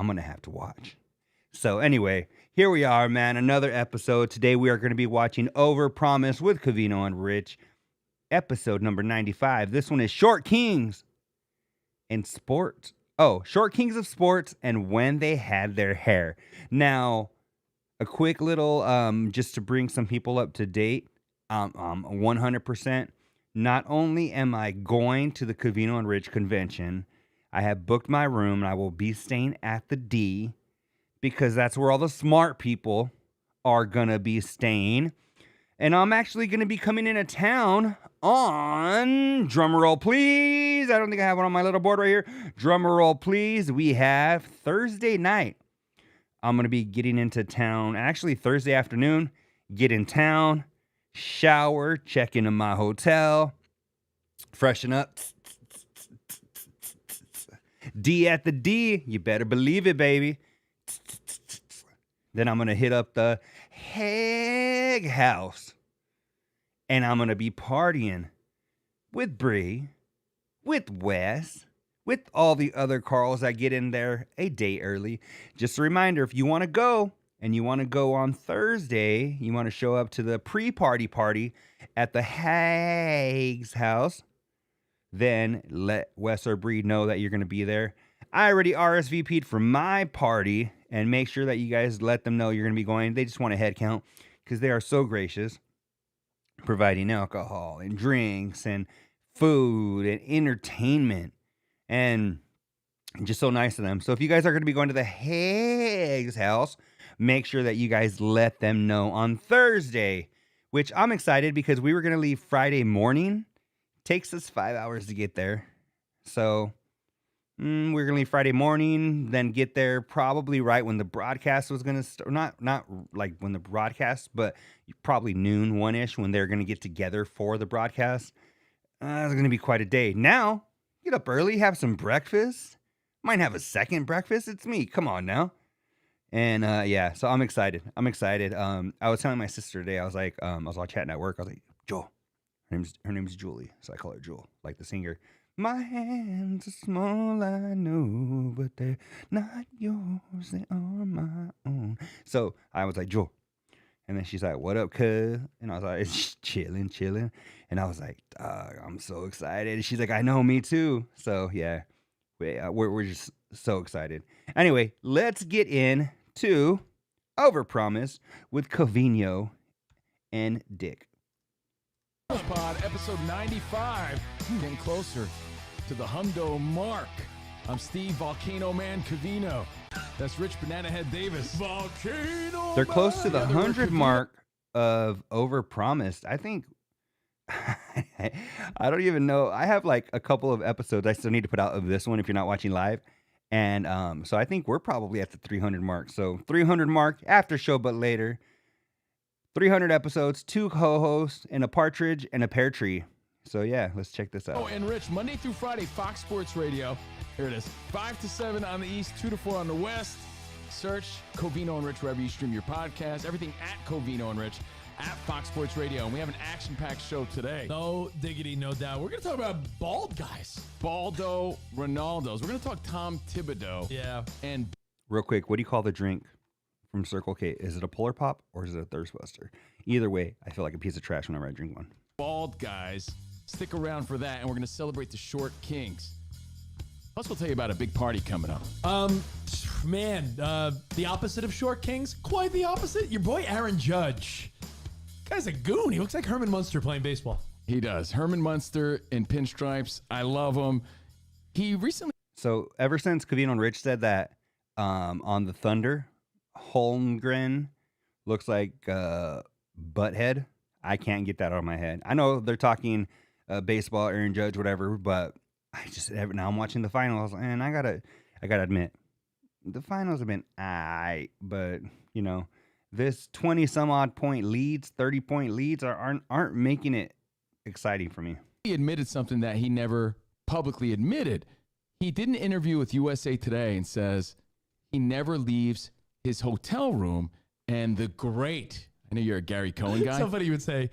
I'm going to have to watch. So anyway, here we are, man. Another episode. Today we are going to be watching Overpromised with Covino and Rich. Episode number 95. This one is Short Kings and Sports. Oh, Short Kings of Sports and When They Had Their Hair. Now, a quick little, just to bring some people up to date, 100%. Not only am I going to the Covino and Rich convention, I have booked my room and I will be staying at the D because that's where all the smart people are going to be staying. And I'm actually going to be coming into town on, drumroll please, I don't think I have one on my little board right here. Drumroll please, we have Thursday night. I'm going to be getting into town, actually Thursday afternoon, get in town, shower, check into my hotel, freshen up. D at the D, you better believe it, baby. Then I'm going to hit up the Heg House. And I'm going to be partying with Bree, with Wes, with all the other Carls that get in there a day early. Just a reminder, if you want to go, and you want to go on Thursday, you want to show up to the pre-party party at the Heg's house, then let Wes or Bree know that you're going to be there. I already RSVP'd for my party, and make sure that you guys let them know you're going to be going. They just want a head count because they are so gracious, providing alcohol and drinks and food and entertainment, and just so nice to them. So if you guys are going to be going to the Heg's house, make sure that you guys let them know on Thursday, which I'm excited because we were going to leave Friday morning. Takes us 5 hours to get there. So we're going to leave Friday morning, then get there probably right when the broadcast was going to start. Not like when the broadcast, but probably noon, 1-ish when they're going to get together for the broadcast. It's going to be quite a day. Now, get up early, have some breakfast. Might have a second breakfast. It's me. Come on now. And yeah, so I'm excited. I was telling my sister today, I was all chatting at work. I was like, Jewel. Her name's Julie, so I call her Jewel, like the singer. My hands are small, I know, but they're not yours, they are my own. So I was like, Jewel. And then she's like, what up, cuz? And I was like, it's chilling. And I was like, I'm so excited. And she's like, I know, me too. So yeah, we're just so excited. Anyway, let's get into Overpromised with Covino and Dick. Pod, episode 95, getting closer to the hundo mark. I'm Steve Volcano Man Covino. That's Rich Banana Head Davis. Volcano. They're close to the 100 mark of Overpromised. I think I don't even know. I have like a couple of episodes I still need to put out of this one if you're not watching live. And so I think we're probably at the 300 mark. So 300 mark after show, but later. 300 episodes, 2 co-hosts, and a partridge and a pear tree. So yeah, let's check this out. Oh, and Rich, Monday through Friday, Fox Sports Radio. Here it is. 5 to 7 on the East, 2 to 4 on the West. Search Covino and Rich wherever you stream your podcast. Everything at Covino and Rich at Fox Sports Radio. And we have an action-packed show today. No diggity, no doubt. We're going to talk about bald guys. Baldo Ronaldo's. We're going to talk Tom Thibodeau. Yeah. And real quick, what do you call the drink from Circle K? Is it a Polar Pop or is it a Thirst Buster? Either way, I feel like a piece of trash whenever I drink one. Bald guys. Stick around for that, and we're going to celebrate the Short Kings. Plus, we'll tell you about a big party coming up. The opposite of Short Kings? Quite the opposite. Your boy Aaron Judge. Guy's a goon. He looks like Herman Munster playing baseball. He does. Herman Munster in pinstripes. I love him. He recently... So, ever since Covino and Rich said that on the Thunder, Holmgren looks like Butthead, I can't get that out of my head. I know they're talking baseball, Aaron Judge, whatever, but now I'm watching the finals, and I gotta admit, the finals have been aight, but you know, this 20 some odd point leads, 30-point leads aren't making it exciting for me. He admitted something that he never publicly admitted. He did an interview with USA Today and says he never leaves his hotel room, and the great, I know you're a Gary Cohen guy. Somebody would say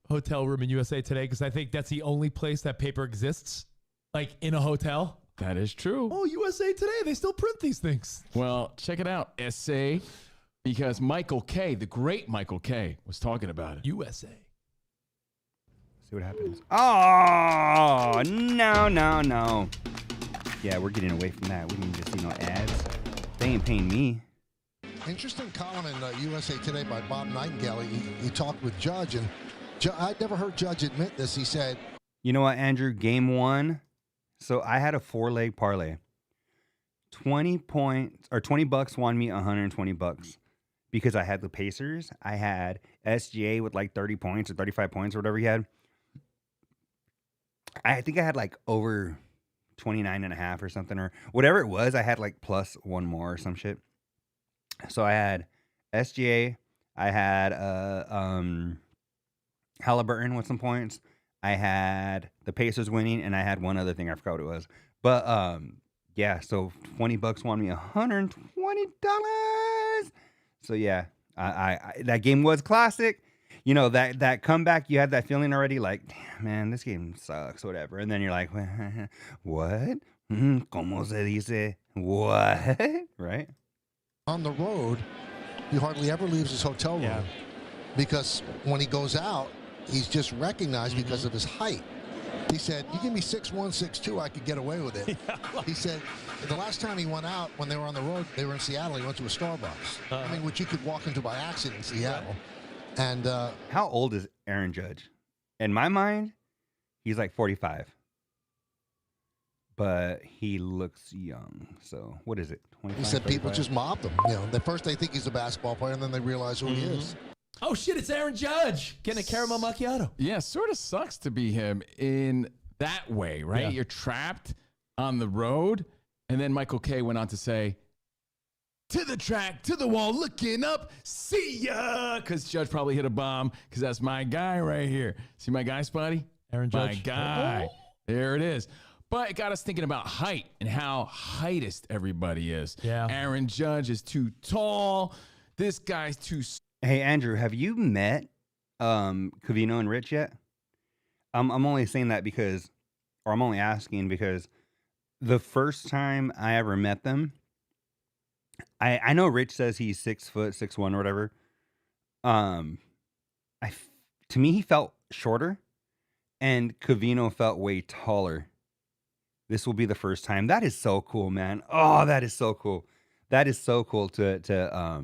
hotel room in USA Today because I think that's the only place that paper exists, like in a hotel. That is true. Oh, USA Today, they still print these things. Well, check it out, SA, because Michael K., the great Michael K., was talking about it. USA. See what happens. Oh, no. Yeah, we're getting away from that. We need to see no ads. They ain't paying me. Interesting column in USA Today by Bob Nightingale. He talked with Judge, and I'd never heard Judge admit this. He said, You know what, Andrew? Game 1. So I had a 4-leg parlay. 20 bucks won me $120 because I had the Pacers. I had SGA with like 30 points or 35 points or whatever he had. I think I had like over 29 and a half or something, or whatever it was. I had like plus one more or some shit. So I had SGA. I had Halliburton with some points. I had the Pacers winning, and I had one other thing. I forgot what it was. But yeah, so $20 won me $120. So yeah, I that game was classic. You know, that comeback, you had that feeling already, like, damn, man, this game sucks, whatever. And then you're like, what? ¿Cómo se dice? What? Right? on the road, he hardly ever leaves his hotel room because when he goes out, he's just recognized because of his height. He said, you give me 6'1", 6'2", I could get away with it. He said the last time he went out, when they were on the road, they were in Seattle, he went to a Starbucks. I mean, which you could walk into by accident in Seattle. And how old is Aaron Judge? In my mind, he's like 45. But he looks young. So what is it? 25, he said 35? people just mobbed him. You know, at first they think he's a basketball player, and then they realize who he is. Oh, shit, it's Aaron Judge getting a caramel macchiato. Yeah, sort of sucks to be him in that way, right? Yeah. You're trapped on the road. And then Michael K. went on to say, to the track, to the wall, looking up, see ya. Because Judge probably hit a bomb, because that's my guy right here. See my guy, Spotty? Aaron Judge. My guy. Oh. There it is. But it got us thinking about height and how heightist everybody is. Yeah. Aaron Judge is too tall. This guy's too. Hey, Andrew, have you met Covino and Rich yet? I'm only saying that because, or I'm only asking because the first time I ever met them, I know Rich says he's 6 foot, 6'1" or whatever. To me, he felt shorter, and Covino felt way taller. This will be the first time. That is so cool, man. Oh, that is so cool. That is so cool to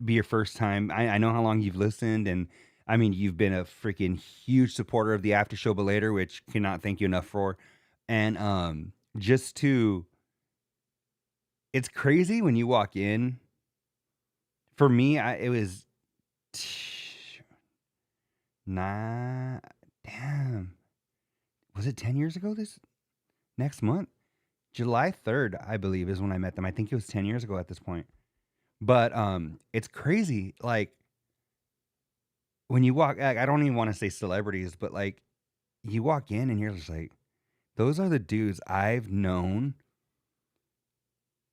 be your first time. I know how long you've listened, and I mean, you've been a freaking huge supporter of the After Show Belater, which cannot thank you enough for. And just to, it's crazy when you walk in. For me, it was, damn. Was it 10 years ago this next month? July 3rd, I believe, is when I met them. I think it was 10 years ago at this point. But it's crazy. Like, when you walk, I don't even want to say celebrities, but like, you walk in and you're just like, those are the dudes I've known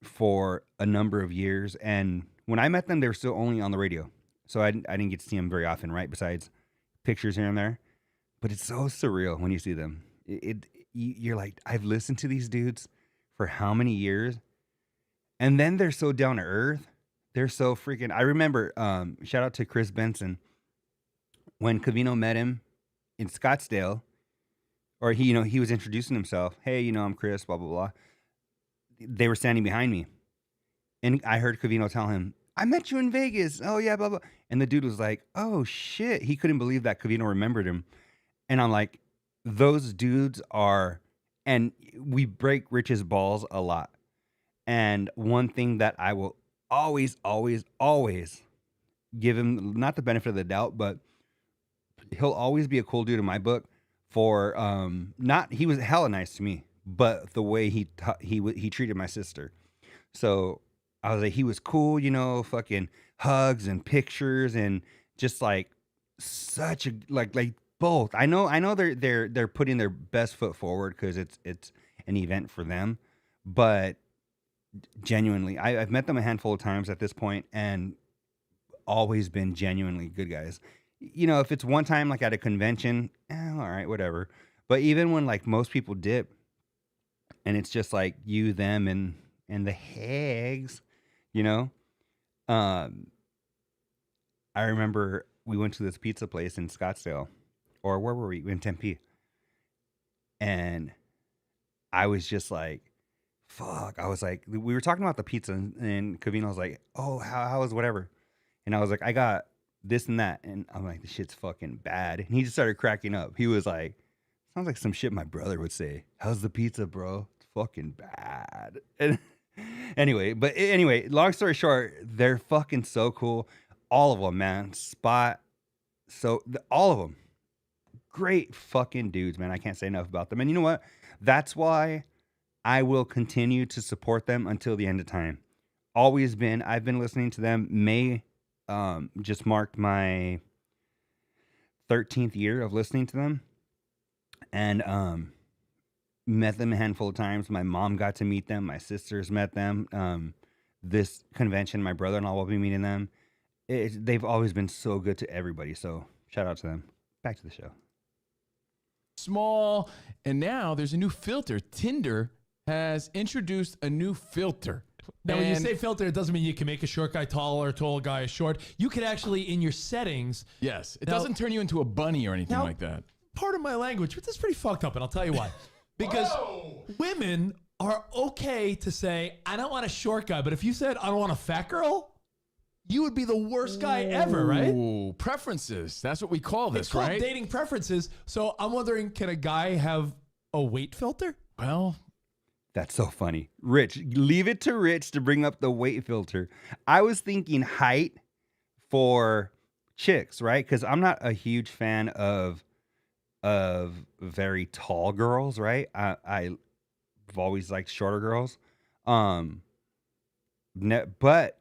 for a number of years. And when I met them, they were still only on the radio. So I didn't get to see them very often, right? Besides pictures here and there. But it's so surreal when you see them. You're like, I've listened to these dudes for how many years? And then they're so down to earth. They're so freaking, I remember, shout out to Chris Benson. When Covino met him in Scottsdale, or he was introducing himself. Hey, I'm Chris, blah, blah, blah. They were standing behind me. And I heard Covino tell him, I met you in Vegas. Oh, yeah, blah, blah. And the dude was like, oh, shit. He couldn't believe that Covino remembered him. And I'm like, those dudes are, and we break Rich's balls a lot. And one thing that I will always, always, always give him, not the benefit of the doubt, but he'll always be a cool dude in my book for, he was hella nice to me, but the way he treated my sister. So I was like, he was cool, fucking hugs and pictures and just like such a, like both. I know they're putting their best foot forward because it's an event for them, but genuinely, I've met them a handful of times at this point and always been genuinely good guys. If it's one time like at a convention, all right, whatever. But even when like most people dip, and it's just like you, them, and the hags, you know. I remember we went to this pizza place in Scottsdale, or where were we? In Tempe, and I was just like, fuck. I was like, we were talking about the pizza, and Covino was like, oh, how is whatever, and I was like, I got this and that, and I'm like, this shit's fucking bad, and he just started cracking up. He was like, sounds like some shit my brother would say. How's the pizza, bro? It's fucking bad. And anyway, long story short, they're fucking so cool. All of them, man. All of them. Great fucking dudes, man. I can't say enough about them. And you know what? That's why I will continue to support them until the end of time. Always been. I've been listening to them. May just marked my 13th year of listening to them. And met them a handful of times. My mom got to meet them. My sisters met them. This convention, my brother-in-law will be meeting them. They've always been so good to everybody. So shout out to them. Back to the show. Small, and now there's a new filter. Tinder has introduced a new filter. Now, when you say filter, it doesn't mean you can make a short guy tall or a tall guy short. You can actually, in your settings. Yes, it doesn't turn you into a bunny or anything like that. Part of my language, but that's pretty fucked up, and I'll tell you why. Because women are okay to say, I don't want a short guy, but if you said, I don't want a fat girl, you would be the worst guy ever, right? Ooh, preferences. That's what we call this, it's called right? Dating preferences. So I'm wondering, can a guy have a weight filter? Well, that's so funny. Rich, leave it to Rich to bring up the weight filter. I was thinking height for chicks, right? Because I'm not a huge fan of very tall girls, right? I've always liked shorter girls. But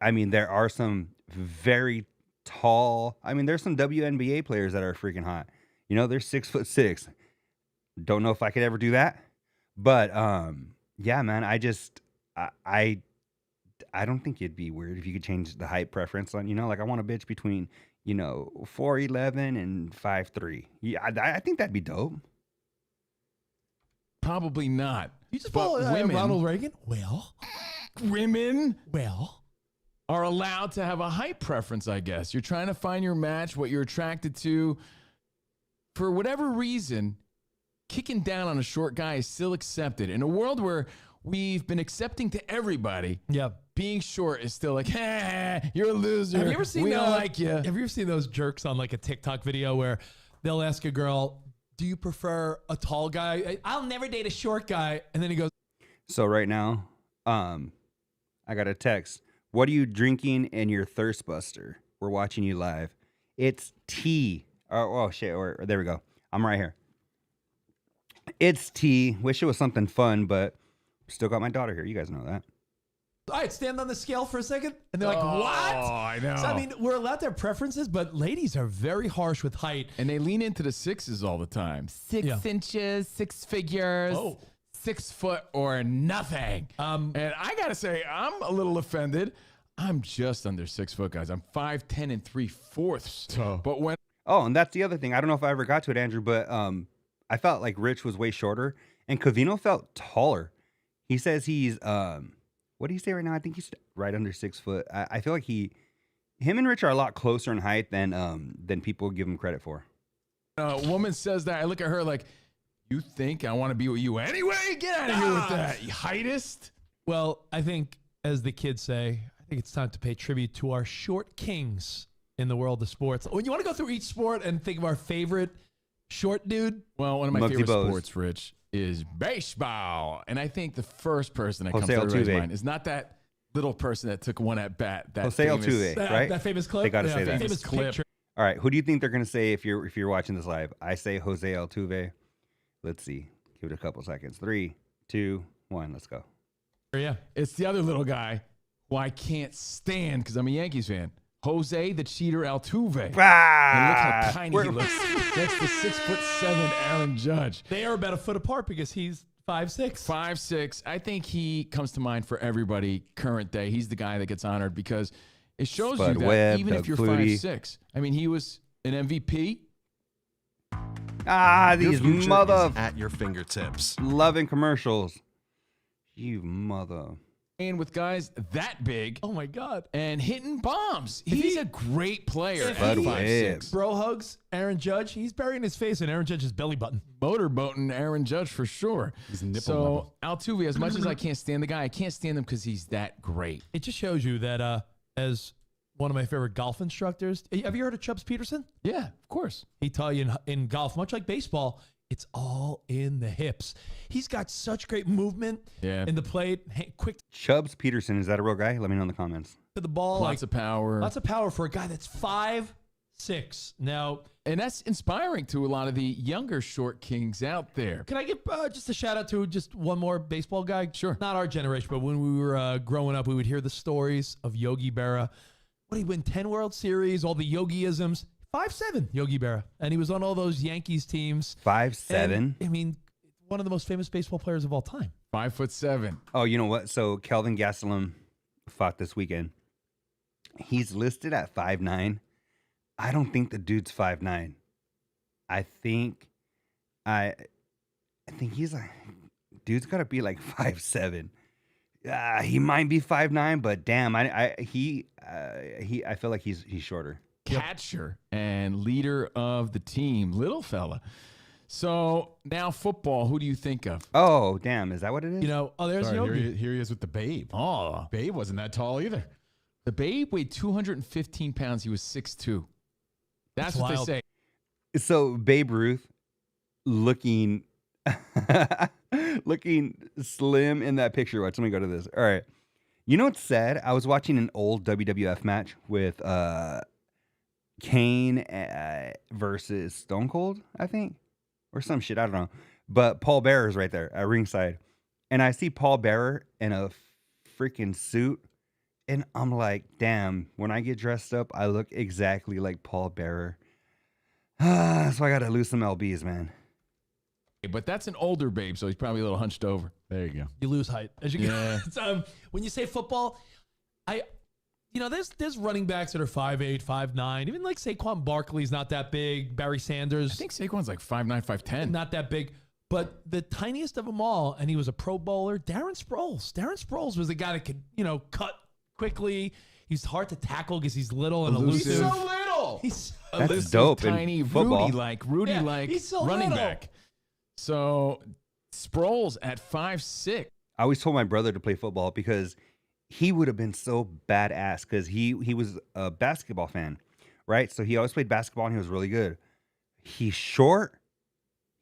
I mean, there are some very tall. I mean, there's some WNBA players that are freaking hot. You know, they're 6'6". Don't know if I could ever do that, but yeah, man. I don't think it'd be weird if you could change the height preference on. You know, like I want a bitch between 4'11" and 5'3". Yeah, I think that'd be dope. probably not. You just follow Ronald Reagan? Women Well, are allowed to have a height preference, I guess. You're trying to find your match, what you're attracted to. For whatever reason, kicking down on a short guy is still accepted. In a world where we've been accepting to everybody, being short is still like, hey, you're a loser. Have you ever seen we don't like you. Have you ever seen those jerks on like a TikTok video where they'll ask a girl, do you prefer a tall guy? I'll never date a short guy. And then he goes. So right now, I got a text. What are you drinking in your thirst buster? We're watching you live. It's tea. Oh shit. There we go. I'm right here. It's tea. Wish it was something fun, but still got my daughter here. You guys know that. All right, stand on the scale for a second. And they're like, what? Oh, I know. So, I mean, we're allowed to have preferences, but ladies are very harsh with height. And they lean into the sixes all the time. 6 inches, 6 figures, 6 foot or nothing. And I got to say, I'm a little offended. I'm just under 6 foot, guys. I'm 5'10" and 3/4. But when... Oh, and that's the other thing. I don't know if I ever got to it, Andrew, but I felt like Rich was way shorter, and Covino felt taller. He says he's... what do you say right now? I think he's right under 6 foot. I feel like him and Rich are a lot closer in height than people give him credit for. A woman says that, I look at her like, you think I want to be with you anyway? Get out of here with that, you heightist. Well, I think, as the kids say, I think it's time to pay tribute to our short kings in the world of sports. When you want to go through each sport and think of our favorite short dude? Well, one of my Muggsy favorite Bogues. sports, Rich, is baseball. And I think the first person that Jose comes to everybody's Altuve. mind is not that little person that took one at bat. That Jose Altuve, right? That famous clip? They gotta say that. Famous Clip. picture. All right, who do you think they're gonna say if you're watching this live? I say Jose Altuve. Let's see. Give it a couple seconds. 3, 2, 1. Let's go. Yeah. It's the other little guy who I can't stand because I'm a Yankees fan. Jose the Cheater Altuve. And look how tiny he looks. That's the 6'7" Aaron Judge. They are about a foot apart because he's 5'6". 5'6". I think he comes to mind for everybody current day. He's the guy that gets honored because it shows Spud you that Webb, even Doug if you're Flutie. 5'6". I mean, he was an MVP. Ah, Your these future mother is at your fingertips. loving commercials. You mother. And with guys that big Oh my God. and hitting bombs. He's a great player at Bud 5'6". Whip. Bro hugs Aaron Judge. He's burying his face in Aaron Judge's belly button. Motorboating Aaron Judge for sure. His nipple So level. Altuve, as much as I can't stand the guy, I can't stand him because he's that great. It just shows you that as one of my favorite golf instructors, have you heard of Chubbs Peterson? Yeah, of course. He tell you in golf, much like baseball, it's all in the hips. He's got such great movement in the plate, quick Chubbs Peterson, is that a real guy? Let me know in the comments. to the ball. Lots of power. Lots of power for a guy that's 5'6". Now, And that's inspiring to a lot of the younger short kings out there. can I give just a shout out to just one more baseball guy? Sure. Not our generation, but when we were growing up, we would hear the stories of Yogi Berra. What did he win? 10 World Series, all the Yogi-isms. 5'7", Yogi Berra. And he was on all those Yankees teams. 5'7". And, I mean, one of the most famous baseball players of all time. 5'7". Oh, you know what? So Kelvin Gastelum fought this weekend. He's listed at 5'9". I don't think the dude's 5'9". I think he's like, dude's got to be like 5'7". He might be 5'9", but damn, I feel like he's shorter. Catcher and leader of the team, little fella. So now football, who do you think of? Oh, damn, is that what it is? You know, there's Sorry, Yogi. here he is with the Babe. Oh, Babe wasn't that tall either. the Babe weighed 215 pounds. He was 6'2". That's what wild. they say. So Babe Ruth looking slim in that picture. Watch, let me go to this. All right. You know what's sad? I was watching an old WWF match with Kane versus Stone Cold, I think, or some shit. I don't know. But Paul Bearer's right there at ringside. And I see Paul Bearer in a freaking suit. And I'm like, damn, when I get dressed up, I look exactly like Paul Bearer. So I got to lose some LBs, man. But that's an older Babe, so he's probably a little hunched over. There you go. You lose height as you Yeah. go. When you say football, there's running backs that are 5'8", 5'9". Even like Saquon Barkley's not that big. Barry Sanders, I think Saquon's like 5'9", 5'10". not that big. But the tiniest of them all, and he was a Pro Bowler, Darren Sproles. Darren Sproles was the guy that could, cut quickly. He's hard to tackle because he's little and He's elusive. so little. He's That's Elusive, dope in tiny, football. Rudy-like he's so running little. back. So Sproles at 5'6". I always told my brother to play football because he would have been so badass because he was a basketball fan, right? So he always played basketball and he was really good. He's short,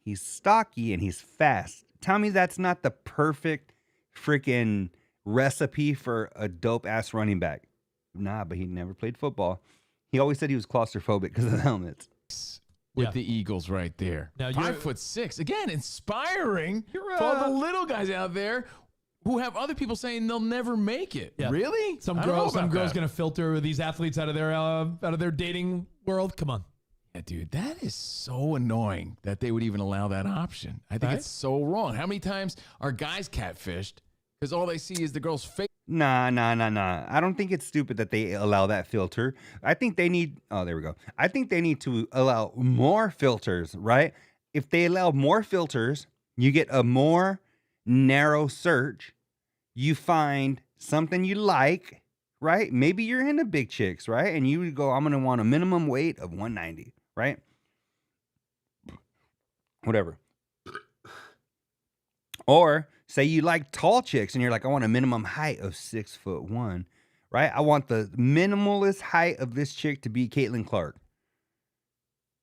he's stocky, and he's fast. Tell me that's not the perfect freaking recipe for a dope-ass running back. Nah, but he never played football. He always said he was claustrophobic because of the helmets. With Yeah. the Eagles right there. Now you're- 5'6". Again, inspiring You're, for all the little guys out there who have other people saying they'll never make it. Yeah. Really? Some I don't know girls about that. gonna filter these athletes out of their dating world. Come on. Yeah, dude, that is so annoying that they would even allow that option. I think Right? it's so wrong. How many times are guys catfished because all they see is the girl's face? Nah. I don't think it's stupid that they allow that filter. I think they need, there we go. I think they need to allow more filters, right? If they allow more filters, you get a more narrow search. You find something you like, right? Maybe you're into big chicks, right? And you go, I'm going to want a minimum weight of 190, right? Whatever. Or say you like tall chicks and you're like, I want a minimum height of 6'1", right? I want the minimalist height of this chick to be Caitlin Clark.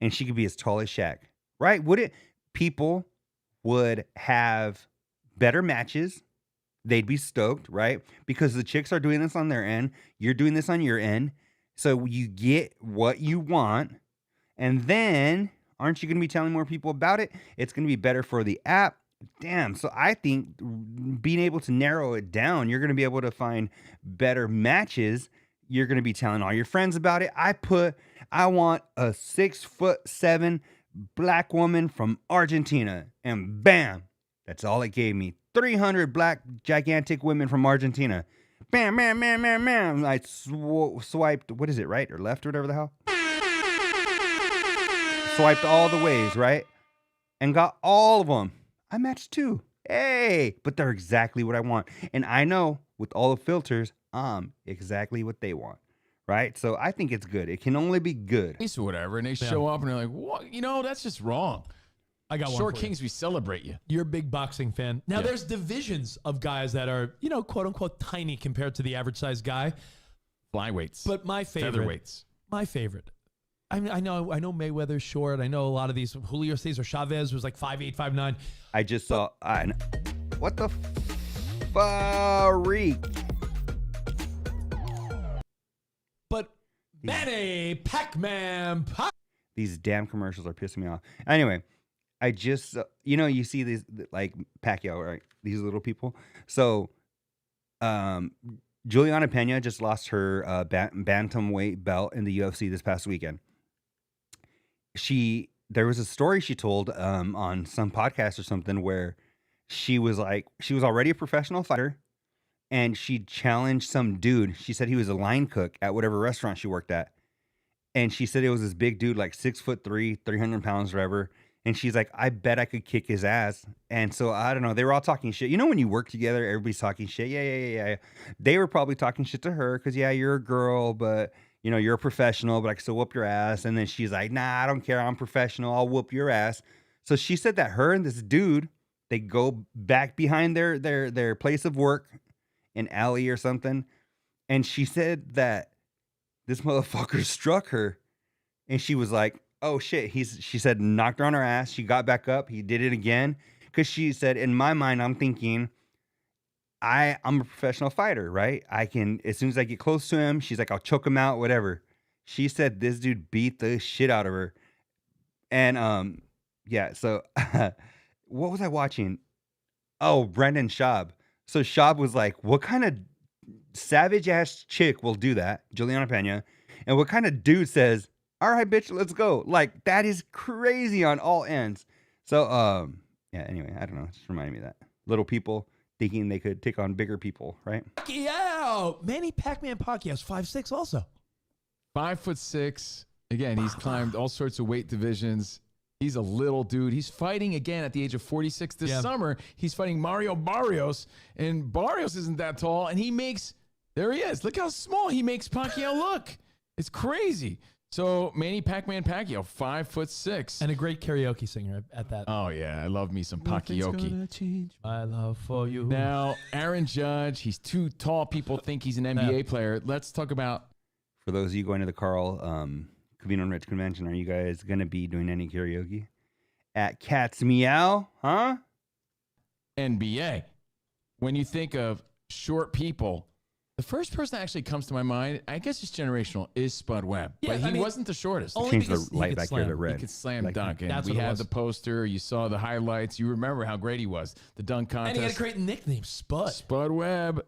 And she could be as tall as Shaq, right? People would have better matches. They'd be stoked, right? Because the chicks are doing this on their end. You're doing this on your end. So you get what you want. And then, aren't you going to be telling more people about it? It's going to be better for the app. Damn. So I think being able to narrow it down, you're going to be able to find better matches. You're going to be telling all your friends about it. I want a 6'7" black woman from Argentina. And bam, that's all it gave me. 300 black gigantic women from Argentina. Bam, bam, bam, bam, bam. I swiped, what is it, right or left or whatever the hell? Swiped all the ways, right? And got all of them. I matched 2. Hey, but they're exactly what I want. And I know with all the filters, I'm exactly what they want. Right? So I think it's good. It can only be good. Or whatever, and they show up and they're like, "What? That's just wrong." I got one Short for Kings, we celebrate you. You're a big boxing fan. Now, there's divisions of guys that are, quote unquote, tiny compared to the average size guy. Flyweights, But my favorite, I know Mayweather's short. I know a lot of these. Julio Cesar Chavez was like 5'8", 5'9". I just saw. What the freak? But Manny Pac-Man. These damn commercials are pissing me off. Anyway, I just you see these like Pacquiao, right? These little people. So, Juliana Pena just lost her bantamweight belt in the UFC this past weekend. There was a story she told on some podcast or something where she was already a professional fighter, and she challenged some dude. She said he was a line cook at whatever restaurant she worked at, and she said it was this big dude, like 6'3", 300 pounds, whatever. And she's like, I bet I could kick his ass. And so, I don't know. They were all talking shit. When you work together, everybody's talking shit. Yeah. They were probably talking shit to her because, yeah, you're a girl, but, you're a professional, but I can still whoop your ass. And then she's like, nah, I don't care. I'm professional. I'll whoop your ass. So she said that her and this dude, they go back behind their place of work, an alley or something. And she said that this motherfucker struck her. And she was like, oh shit, she said knocked her on her ass. She got back up. He did it again. Because she said, in my mind, I'm thinking, I'm a professional fighter, right? I can, as soon as I get close to him, she's like, I'll choke him out, whatever. She said this dude beat the shit out of her. And yeah, so what was I watching? Oh, Brendan Schaub. So Schaub was like, what kind of savage ass chick will do that? Juliana Pena. And what kind of dude says, all right, bitch, let's go. Like, that is crazy on all ends. So, yeah, anyway, I don't know. It just reminded me of that. Little people thinking they could take on bigger people, right? Yeah. Manny Pac-Man Pacquiao's 5'6" also. 5'6". Again, he's climbed all sorts of weight divisions. He's a little dude. He's fighting again at the age of 46 this summer. He's fighting Mario Barrios, and Barrios isn't that tall, and there he is. Look how small he makes Pacquiao look. It's crazy. So Manny Pac-Man Pacquiao, 5'6", and a great karaoke singer at that. Oh yeah, I love me some Pacquiao. My love for you. Now Aaron Judge, he's too tall. People think he's an NBA player. Let's talk about. For those of you going to the Carl Covino and Rich convention, are you guys gonna be doing any karaoke at Cat's Meow? Huh? NBA. When you think of short people, the first person that actually comes to my mind, I guess it's generational, is Spud Webb. Yeah, but he wasn't the shortest. Change the light back here to red. He could slam like, dunk. And that's we what it had was. the poster. You saw the highlights. You remember how great he was. The dunk contest. And he had a great nickname, Spud. Spud Webb,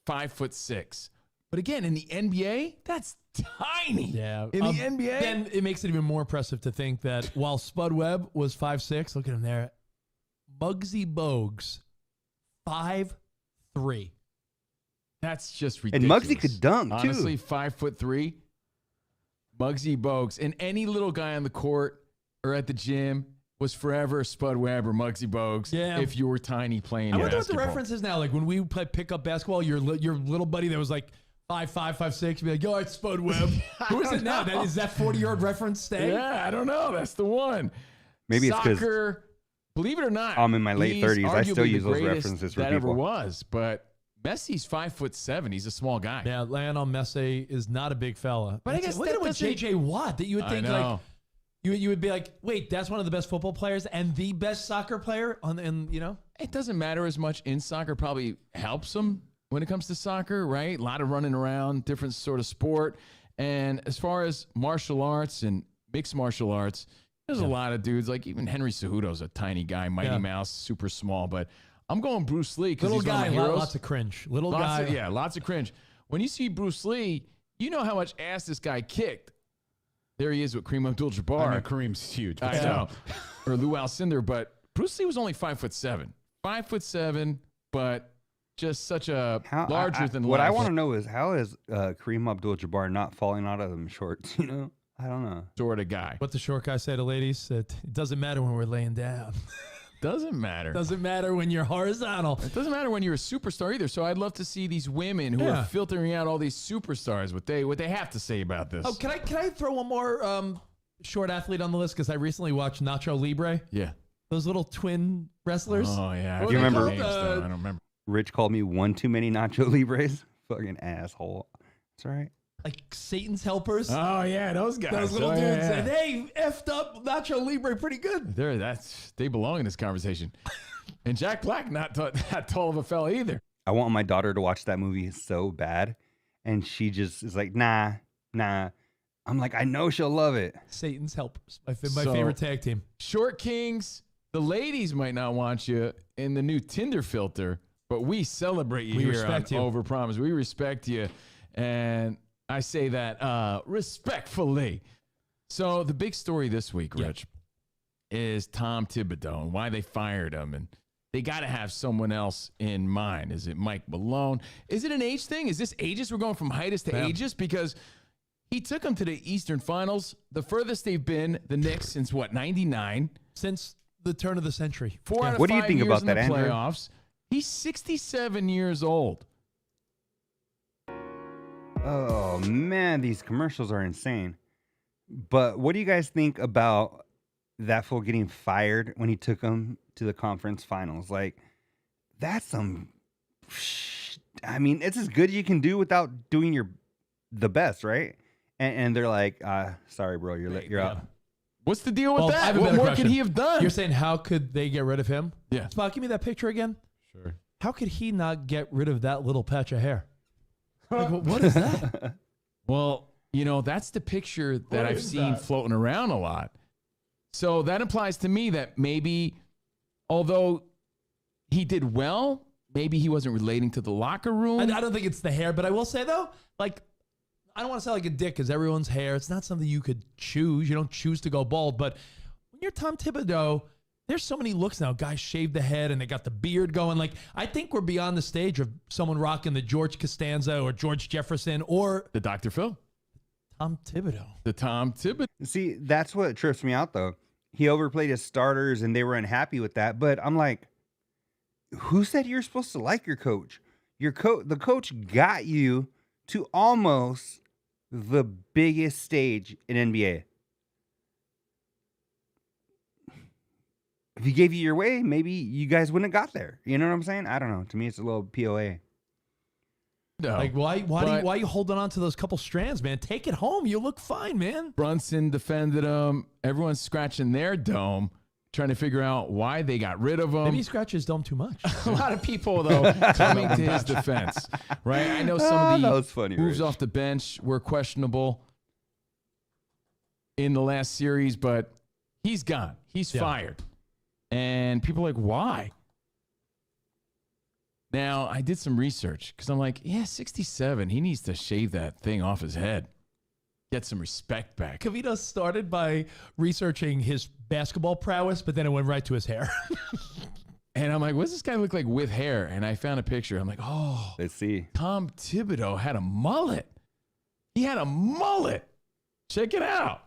5'6". But again, in the NBA, that's tiny. Yeah. In the NBA. Then it makes it even more impressive to think that while Spud Webb was 5'6", look at him there, Muggsy Bogues, 5'3". That's just And ridiculous. Muggsy could dunk, too. Honestly, 5'3". Muggsy Bogues. And any little guy on the court or at the gym was forever Spud Webb or Muggsy Bogues if you were tiny playing I wonder basketball. what the reference is now. Like when we play pickup basketball, your little buddy that was like 5'5", 5'6", you'd be like, yo, it's Spud Webb. Who is it now? Is that 40-yard reference stay? Yeah, I don't know. That's the one. Maybe it's because soccer, believe it or not, I'm in my late he's 30s. I still arguably use the those greatest references for that ever people. was, but Messi's 5'7". He's a small guy. Yeah, Lionel Messi is not a big fella. But I guess look that at what doesn't- J.J. Watt that you would think I know. like you would be like, wait, that's one of the best football players and the best soccer player It doesn't matter as much in soccer. Probably helps him when it comes to soccer, right? A lot of running around, different sort of sport. And as far as martial arts and mixed martial arts, there's a lot of dudes. Like even Henry Cejudo's a tiny guy, Mighty Mouse, super small. But I'm going Bruce Lee because little he's one guy, of my heroes. lots of cringe. Little Lots guy, of- lots of cringe. When you see Bruce Lee, you know how much ass this guy kicked. There he is with Kareem Abdul-Jabbar. I know Kareem's huge. I know. Or Lou Alcindor, but Bruce Lee was only 5'7". 5'7", but just such a larger than life. What I want to know is how is Kareem Abdul-Jabbar not falling out of them shorts? I don't know. Sort of guy. What the short guy say to ladies? That it doesn't matter when we're laying down. Doesn't matter. Doesn't matter when you're horizontal. It doesn't matter when you're a superstar either. So I'd love to see these women who are filtering out all these superstars, what they have to say about this. Oh, can I throw one more short athlete on the list? Because I recently watched Nacho Libre. Yeah. Those little twin wrestlers. Oh, yeah. Do you remember? Names, I don't remember. Rich called me one too many Nacho Libres. Fucking asshole. That's all right. Like Satan's helpers. Oh, yeah, those guys. Those little dudes. Yeah. And they effed up Nacho Libre pretty good. They belong in this conversation. And Jack Black, not tall of a fella either. I want my daughter to watch that movie so bad. And she just is like, nah. I'm like, I know she'll love it. Satan's helpers. My favorite tag team. Short Kings, the ladies might not want you in the new Tinder filter, but we celebrate you here on Overpromised. We respect you. And I say that respectfully. So the big story this week, Rich, is Tom Thibodeau and why they fired him. And they got to have someone else in mind. Is it Mike Malone? Is it an age thing? Is this ageist? We're going from heightist to ageist? Because he took them to the Eastern Finals. The furthest they've been, the Knicks, since what, 99? Since the turn of the century. 4 out of 5 What do you think years about in that, the Andrew? playoffs. He's 67 years old. Oh, man, these commercials are insane. But what do you guys think about that fool getting fired when he took them to the conference finals? Like, that's some... I mean, it's as good as you can do without doing the best, right? And they're like, sorry, bro, you're out. What's the deal with I that? have a What better more question. could he have done? You're saying how could they get rid of him? Yeah. Spot, give me that picture again. Sure. How could he not get rid of that little patch of hair? Like, what is that? Well, that's the picture that I've seen floating around a lot. So that implies to me that maybe, although he did well, maybe he wasn't relating to the locker room. I don't think it's the hair, but I will say, though, like, I don't want to sound like a dick because everyone's hair, it's not something you could choose. You don't choose to go bald. But when you're Tom Thibodeau, there's so many looks now. Guys shave the head and they got the beard going. Like, I think we're beyond the stage of someone rocking the George Costanza or George Jefferson or The Dr. Phil. Tom Thibodeau. The Tom Thibodeau. See, that's what trips me out, though. He overplayed his starters, and they were unhappy with that. But I'm like, who said you're supposed to like your coach? The coach got you to almost the biggest stage in NBA. If he gave you your way, maybe you guys wouldn't have got there. You know what I'm saying? I don't know. To me, it's a little POA. No. Like, why are you holding on to those couple strands, man? Take it home. You look fine, man. Brunson defended him. Everyone's scratching their dome, trying to figure out why they got rid of him. Maybe he scratches his dome too much. A lot of people, though, coming to his defense, right? I know some of the moves off the bench were questionable in the last series, but he's gone. He's fired. And people are like, why? Now, I did some research because I'm like, 67. He needs to shave that thing off his head. Get some respect back. Covino started by researching his basketball prowess, but then it went right to his hair. And I'm like, what does this guy look like with hair? And I found a picture. I'm like, oh. Let's see. Tom Thibodeau had a mullet. He had a mullet. Check it out.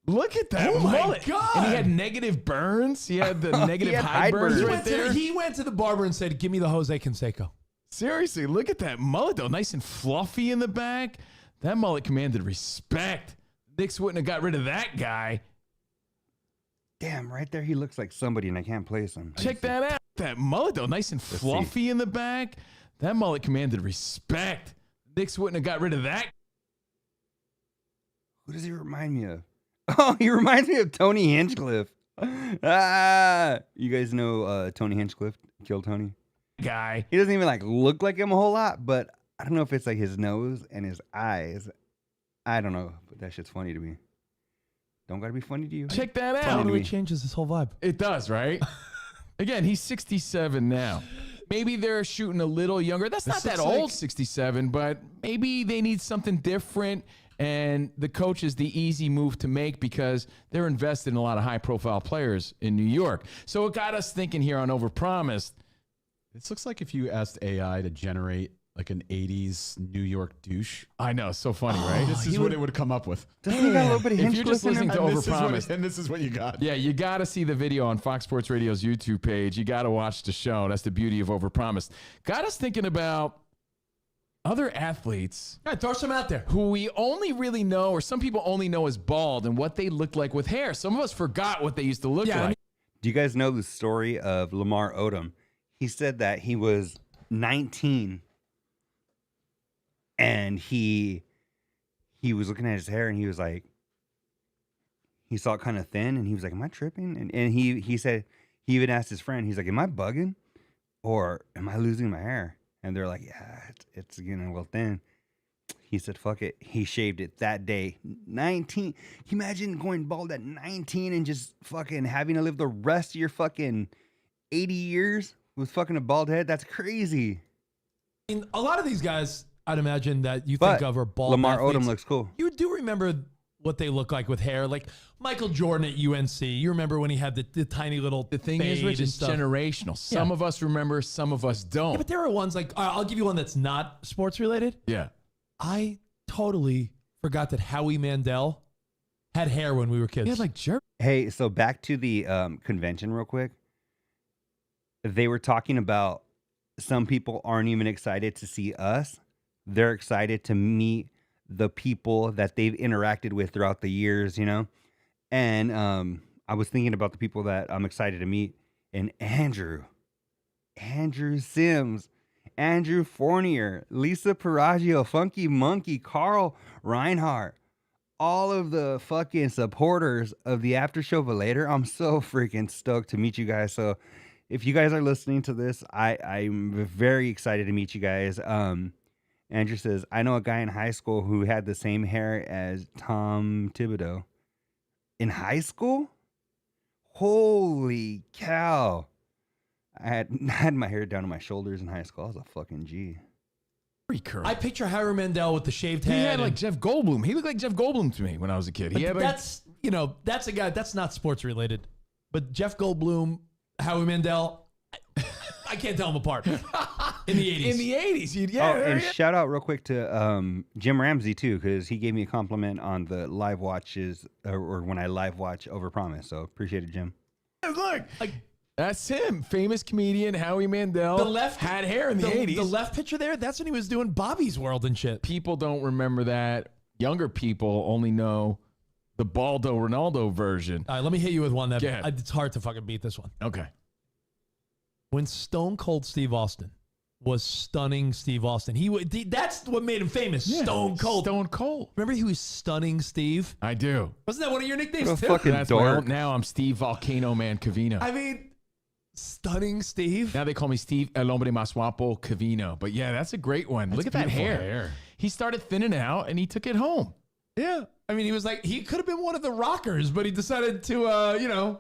Look at that mullet. God. And he had negative burns. He had the negative high burns right there. He went to the barber and said, give me the Jose Canseco. Seriously, look at that mullet, though. Nice and fluffy in the back. That mullet commanded respect. Knicks wouldn't have got rid of that guy. Damn, right there he looks like somebody, and I can't place him. Check that out. That mullet, though. Nice and fluffy in the back. That mullet commanded respect. Knicks wouldn't have got rid of that. Who does he remind me of? Oh, he reminds me of Tony Hinchcliffe. You guys know Tony Hinchcliffe, Kill Tony? Guy. He doesn't even look like him a whole lot, but I don't know if it's his nose and his eyes. I don't know, but that shit's funny to me. Don't gotta be funny to you. Check that out. It totally changes his whole vibe. It does, right? Again, he's 67 now. Maybe they're shooting a little younger. That's not that old, 67, but maybe they need something different. And the coach is the easy move to make because they're invested in a lot of high-profile players in New York. So it got us thinking here on Overpromised. This looks like if you asked AI to generate Like an 80s New York douche. I know, so funny, right? This is what it would come up with. Doesn't he got a little bit of If you're just listening to Overpromised, And this is what you got. yeah, you got to see the video on Fox Sports Radio's YouTube page. You got to watch the show. That's the beauty of Overpromised. Got us thinking about other athletes All right, throw some out there. who we only really know, or some people only know as bald, and what they look like with hair. Some of us forgot what they used to look Yeah, I like. mean- Do you guys know the story of Lamar Odom? He said that he was 19 and he was looking at his hair and he was like, he saw it kind of thin and he was like, am I tripping? And he said, he even asked his friend, he's like, am I bugging or am I losing my hair? And they're like, yeah, it's getting a little thin. He said, fuck it. He shaved it that day. 19. Can you imagine going bald at 19 and just fucking having to live the rest of your fucking 80 years with fucking a bald head? That's crazy. I mean, a lot of these guys, I'd imagine that you But think of are bald. Lamar athletes. Odom looks cool. You do remember what they look like with hair, like Michael Jordan at UNC. You remember when he had the tiny little The thing is, fade Rich, and it's stuff. generational. Some of us remember, some of us don't. Yeah, but there are ones like I'll give you one that's not sports related. Yeah. I totally forgot that Howie Mandel had hair when we were kids. He had like jerk. Hey, so back to the convention real quick. They were talking about some people aren't even excited to see us. They're excited to meet the people that they've interacted with throughout the years, you know? And I was thinking about the people that I'm excited to meet. And Andrew Sims, Andrew Fournier, Lisa Paraggio, Funky Monkey, Carl Reinhardt, all of the fucking supporters of the After Show Later. I'm so freaking stoked to meet you guys. So if you guys are listening to this, I'm very excited to meet you guys. Andrew says, I know a guy in high school who had the same hair as Tom Thibodeau. In high school? Holy cow. I had my hair down to my shoulders in high school. I was a fucking G. Pretty curly. I picture Howie Mandel with the shaved He head. had like and- Jeff Goldblum. He looked like Jeff Goldblum to me when I was a kid. He but had like, that's that's a guy that's not sports related. But Jeff Goldblum, Howie Mandel, I can't tell them apart. In the 80s. in the 80s. Yeah. And shout out real quick to Jim Ramsey too, because he gave me a compliment on the live watches or when I live watch Overpromised. So appreciate it, Jim. Look, Like, that's him. Famous comedian Howie Mandel. the left had hair in the 80s. The left picture there, that's when he was doing Bobby's World and shit. People don't remember that. Younger people only know the Baldo Ronaldo version. All right, let me hit you with one that Go ahead. it's hard to fucking beat this one. Okay. When Stone Cold Steve Austin was stunning Steve Austin, that's what made him famous. Stone Cold. Stone Cold. Remember he was stunning Steve? I do. Wasn't that one of your nicknames What a too? fucking That's dork. well, now I'm Steve Volcano Man Covino. I mean, stunning Steve. Now they call me Steve El Hombre Más Guapo Covino. But yeah, that's a great one. Look at that beautiful hair. He started thinning out and he took it home. Yeah. I mean, he was like, he could have been one of the rockers, but he decided to,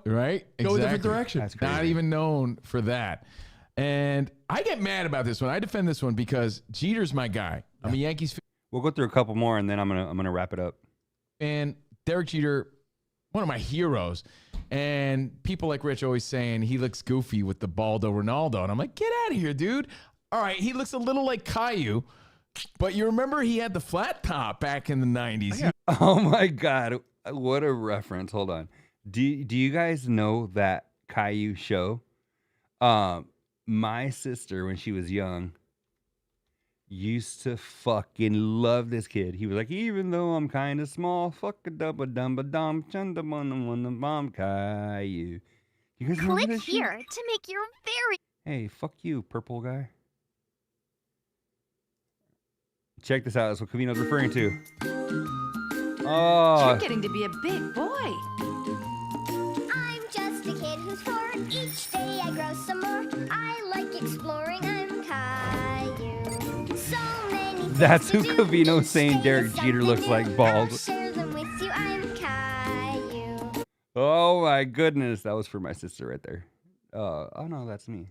Right? go a different direction. That's crazy. Not even known for that. And I get mad about this one. I defend this one because Jeter's my guy. I'm a Yankees We'll go through a couple more and then I'm gonna wrap it up. fan. Derek Jeter, one of my heroes. And people like Rich always saying he looks goofy with the Baldo Ronaldo. And I'm like, get out of here, dude. All right, he looks a little like Caillou. But you remember he had the flat top back in the 90s. Oh my God. What a reference. Hold on. Do you guys know that Caillou show? My sister, when she was young, used to fucking love this kid. He was like, even though I'm kind of small, fuck a dubba dumba dum chunda one bomb Caillou. You guys remember Click this shit? here to make your very Hey, fuck you, purple guy. Check this out. That's what Covino's referring to. Oh, You're getting to be a big boy. I'm just a kid who's 4. Each day I grow some more. I like exploring. I'm Caillou. So many things That's to who do. Covino's Each saying day Derek is Jeter something looks new. like bald. I'll share them with you. I'm Caillou. oh my goodness. That was for my sister right there. Oh no, that's me.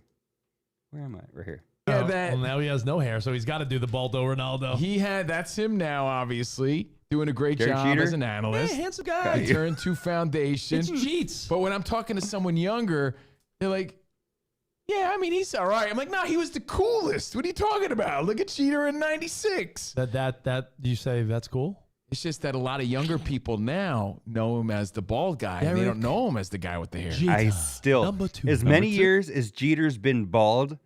Where am I? Right here. Yeah, Oh, that well, now he has no hair, so he's got to do the Baldo Ronaldo. that's him now, obviously. Doing a great Derek job Jeter? as an analyst. Hey, handsome guy. He turned to foundation. It's Jeets. But when I'm talking to someone younger, they're like, Yeah, I mean, he's all right. I'm like, nah, he was the coolest. What are you talking about? Look at Jeter in 96. That you say that's cool? It's just that a lot of younger people now know him as the bald guy. And they don't know him as the guy with the hair. I still, Number two. as many years as Jeter's been bald,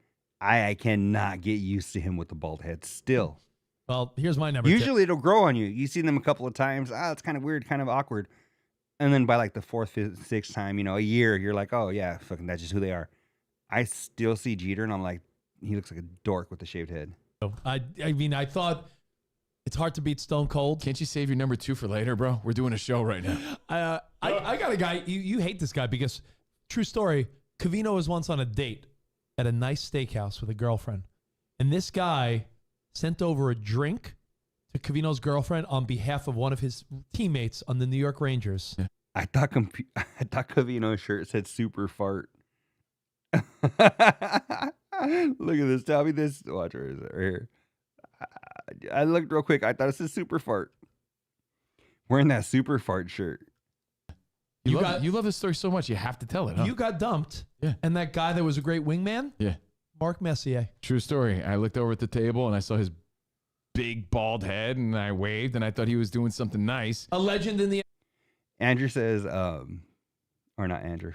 I cannot get used to him with the bald head still. Well, here's my number. Usually it'll grow on you. You see them a couple of times. It's kind of weird, kind of awkward. And then by like the fourth, fifth, sixth time, a year, you're like, oh yeah, fucking that's just who they are. I still see Jeter and I'm like, he looks like a dork with a shaved head. I mean, I thought it's hard to beat Stone Cold. Can't you save your number 2 for later, bro? We're doing a show right now. I got a guy. You hate this guy because, true story, Covino was once on a date at a nice steakhouse with a girlfriend. And this guy sent over a drink to Covino's girlfriend on behalf of one of his teammates on the New York Rangers. Yeah. I thought Covino's shirt said super fart. Look at this. Tell me this. Watch where is it? Right here. I looked real quick. I thought it said super fart. Wearing that super fart shirt. You love this story so much, you have to tell it, huh? You got dumped. Yeah. And that guy that was a great wingman? Yeah. Mark Messier. True story. I looked over at the table and I saw his big bald head and I waved and I thought he was doing something nice. A legend in the... Andrew says, or not Andrew,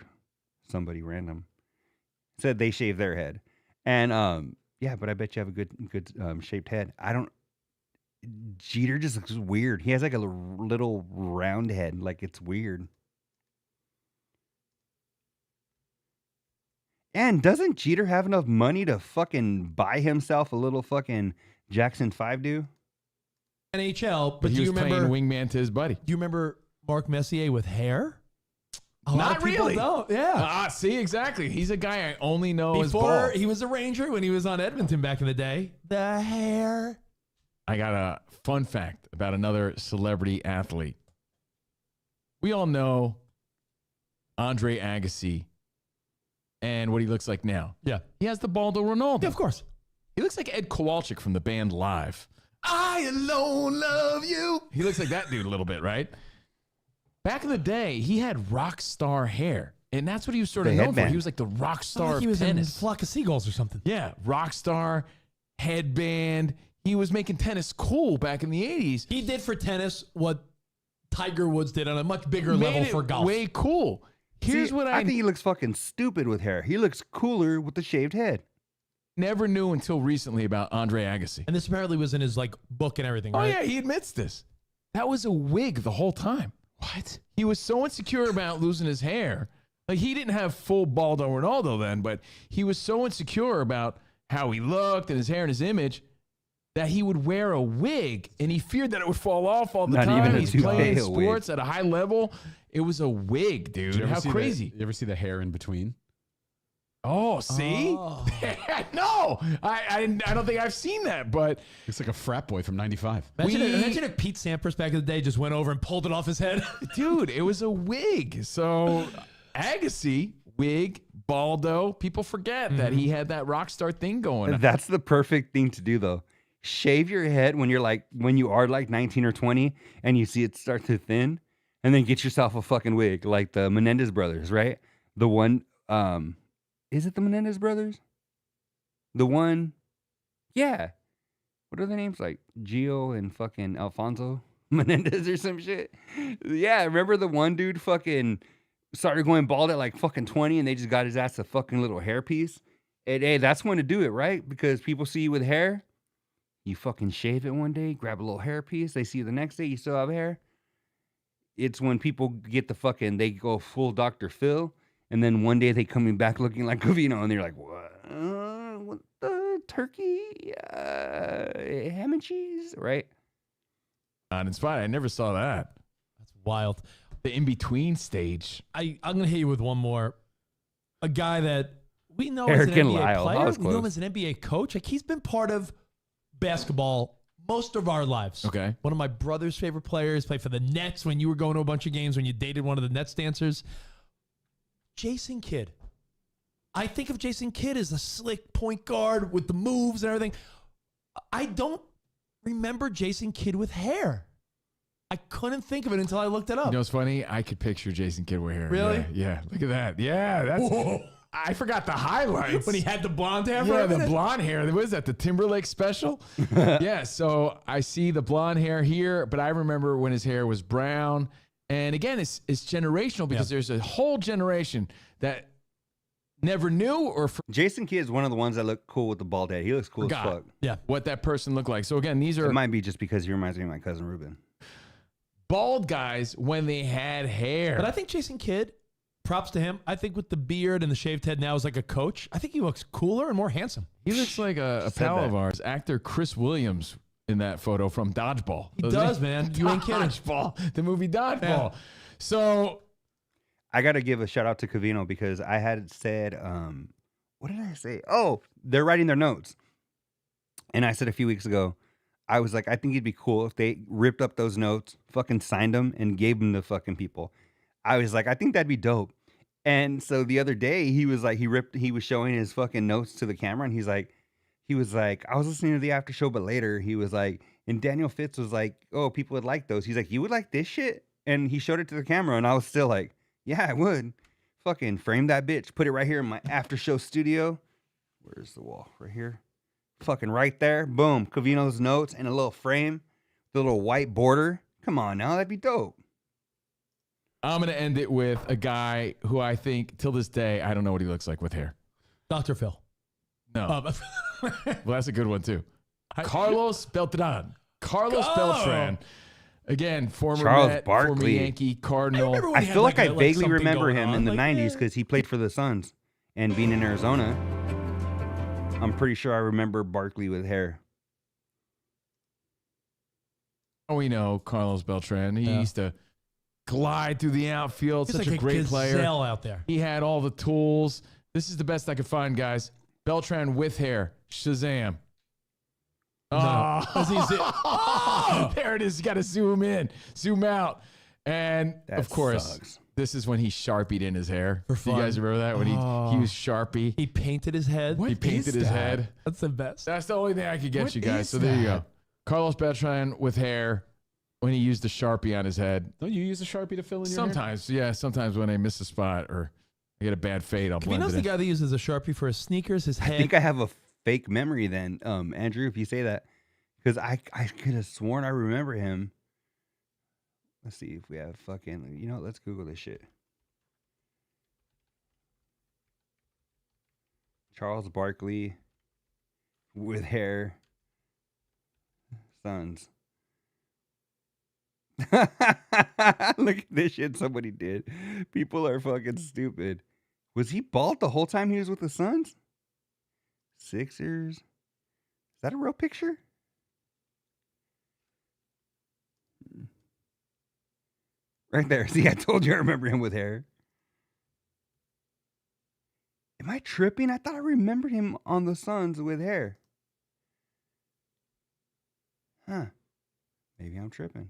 somebody random, said they shave their head. And yeah, but I bet you have a good shaped head. Jeter just looks weird. He has like a little round head. Like it's weird. And doesn't Jeter have enough money to fucking buy himself a little fucking Jackson 5 do? NHL, But do he you was remember... playing wingman to his buddy. Do you remember Mark Messier with hair? A lot Not of people really. don't. Yeah. See, exactly. He's a guy I only know as Before bald. he was a Ranger, when he was on Edmonton back in the day. The hair. I got a fun fact about another celebrity athlete. We all know Andre Agassi and what he looks like now. Yeah. He has the baldo Ronaldo. Yeah, of course. He looks like Ed Kowalczyk from the band Live. I alone love you. He looks like that dude a little bit, right? Back in the day, he had rock star hair. And that's what he was sort of known for. He was like the rock star He was of in tennis. Flock of Seagulls or something. Yeah, rock star, headband. He was making tennis cool back in the 80s. He did for tennis what Tiger Woods did on a much bigger Made level it for golf. way cool. Here's See, what I think he looks fucking stupid with hair. He looks cooler with the shaved head. never knew until recently about Andre Agassi. And this apparently was in his like book and everything, Oh, right? yeah, he admits this. That was a wig the whole time. What? He was so insecure about losing his hair. Like, he didn't have full baldo Ronaldo then, but he was so insecure about how he looked and his hair and his image that he would wear a wig, and he feared that it would fall off all the Not time. even a He's toupee, playing a wig. sports at a high level. It was a wig, dude. How crazy. You ever see the hair in between? Oh, see? Oh. No, I don't think I've seen that, but Looks like a frat boy from '95. Imagine if Pete Sampras back in the day just went over and pulled it off his head. dude, it was a wig. So Agassi, wig, baldo. People forget that he had that rock star thing going on. That's the perfect thing to do, though. Shave your head when you are like 19 or 20 and you see it start to thin, and then get yourself a fucking wig like the Menendez brothers, right? The one, is it the Menendez brothers? The one, yeah. What are their names? Like Gio and fucking Alfonso Menendez or some shit. Yeah, remember the one dude fucking started going bald at like fucking 20 and they just got his ass a fucking little hairpiece? And hey, that's when to do it, right? Because people see you with hair. You fucking shave it one day, grab a little hairpiece. They see you the next day, you still have hair. It's when people get they go full Dr. Phil, and then one day they coming back looking like Covino, and they're like, what the turkey, ham and cheese, right? Uninspired. I never saw that. That's wild. The in-between stage. I'm going to hit you with one more. A guy that we know Eric as an and NBA Lyle. That player. was We know him close. as an NBA coach. Like, he's been part of basketball most of our lives. Okay. One of my brother's favorite players, played for the Nets when you were going to a bunch of games, when you dated one of the Nets dancers. Jason Kidd. I think of Jason Kidd as a slick point guard with the moves and everything. I don't remember Jason Kidd with hair. I couldn't think of it until I looked it up. You know what's funny? I could picture Jason Kidd with hair. Really? Yeah. Look at that. Yeah. That's. Whoa. I forgot the highlights. When he had the blonde hair? Yeah, the blonde hair. What is that, the Timberlake special? Yeah, so I see the blonde hair here, but I remember when his hair was brown. And again, it's generational because there's a whole generation that never knew or Jason Kidd is one of the ones that look cool with the bald head. He looks cool as fuck. Yeah. what that person looked like. So again, these are It might be just because he reminds me of my cousin Ruben. bald guys when they had hair. But I think Jason Kidd, props to him. I think with the beard and the shaved head now as like a coach, I think he looks cooler and more handsome. He looks like a pal of ours, actor Chris Williams in that photo from Dodgeball. He does, man. You ain't kidding. Dodgeball, the movie Dodgeball. So I got to give a shout out to Covino because I had said, what did I say? Oh, they're writing their notes. And I said a few weeks ago, I was like, I think it'd be cool if they ripped up those notes, fucking signed them, and gave them to fucking people. I was like, I think that'd be dope. And so the other day, he was like, he was showing his fucking notes to the camera, and he was like, I was listening to the after show, but later he was like, and Daniel Fitz was like, oh, people would like those. He's like, you would like this shit? And he showed it to the camera, and I was still like, yeah, I would. Fucking frame that bitch, put it right here in my after show studio. Where's the wall? Right here. Fucking right there. Boom. Covino's notes and a little frame, the little white border. Come on now, that'd be dope. I'm going to end it with a guy who I think till this day, I don't know what he looks like with hair. Dr. Phil. No. Well, that's a good one too. Carlos Beltran. Carlos Beltran. Again, former Charles Met, Barkley. former Yankee, Cardinal. I feel like I vaguely remember him in the 90s because he played for the Suns and being in Arizona. I'm pretty sure I remember Barkley with hair. Oh, we know Carlos Beltran. He used to glide through the outfield. He's Such like a great player. gazelle out there. He had all the tools. This is the best I could find, guys. Beltran with hair. Shazam. No. Oh, there it is. You got to zoom in, zoom out. And That of course, sucks. this is when he Sharpied in his hair. For You guys fun. remember that? When he was Sharpie. He painted his head. He painted his head. That's the best. That's the only thing I could get What you guys. is So there you go. that? Carlos Beltran with hair when he used a Sharpie on his head. Don't you use a Sharpie to fill in your hair? Sometimes, yeah. Sometimes when I miss a spot or I get a bad fade, I'll blend Covino's it the in. guy that uses a Sharpie for his sneakers, his head. I think I have a fake memory then, Andrew, if you say that. Because I could have sworn I remember him. Let's see if we have fucking, let's Google this shit. Charles Barkley with hair. Sons. Look at this shit somebody did. People are fucking stupid. Was he bald the whole time he was with the Suns? Sixers. Is that a real picture? Right there. See, I told you I remember him with hair. Am I tripping? I thought I remembered him on the Suns with hair. Huh. Maybe I'm tripping.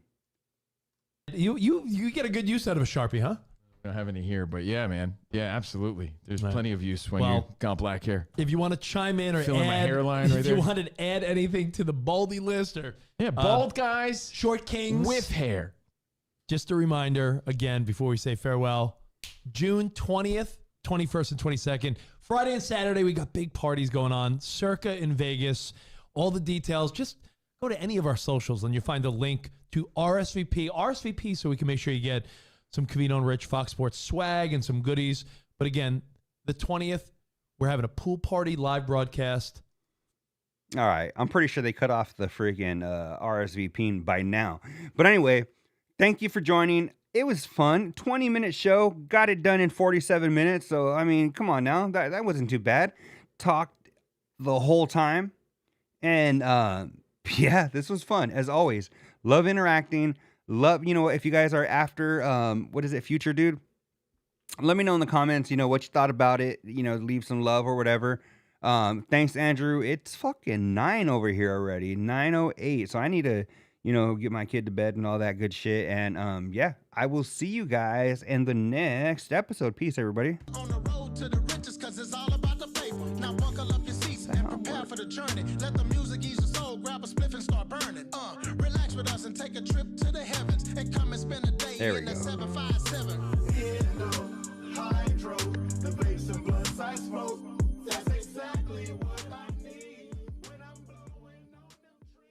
You get a good use out of a Sharpie, huh? I don't have any here, but yeah, man. Yeah, absolutely. There's Right. plenty of use when Well, you got black hair. If you want to chime in or Filling my add, hairline right if there. you wanted to add anything to the baldy list or Yeah, bald guys short kings with hair. Just a reminder, again, before we say farewell, June 20th, 21st, and 22nd, Friday and Saturday, we got big parties going on, circa in Vegas. All the details, just go to any of our socials and you'll find a link to RSVP so we can make sure you get some Covino and Rich Fox Sports swag and some goodies. But again, the 20th, we're having a pool party live broadcast. All right. I'm pretty sure they cut off the freaking RSVP by now. But anyway, thank you for joining. It was fun. 20-minute show. Got it done in 47 minutes. So, I mean, come on now. That wasn't too bad. Talked the whole time. And, yeah, this was fun, as always. Love interacting. Love, if you guys are after, what is it, Future Dude? Let me know in the comments, what you thought about it. Leave some love or whatever. Thanks, Andrew. It's fucking 9 over here already. 9:08. So I need to, get my kid to bed and all that good shit. And yeah, I will see you guys in the next episode. Peace, everybody. On the road to the riches, cause it's all about the paper. Now buckle up your seats and prepare for the journey. Let the music ease your soul, grab a spliff and start burning. Relax with us and take a trip to the heavens and come and spend a day There we in the go. 757. Hydro, the base and blunts I smoke.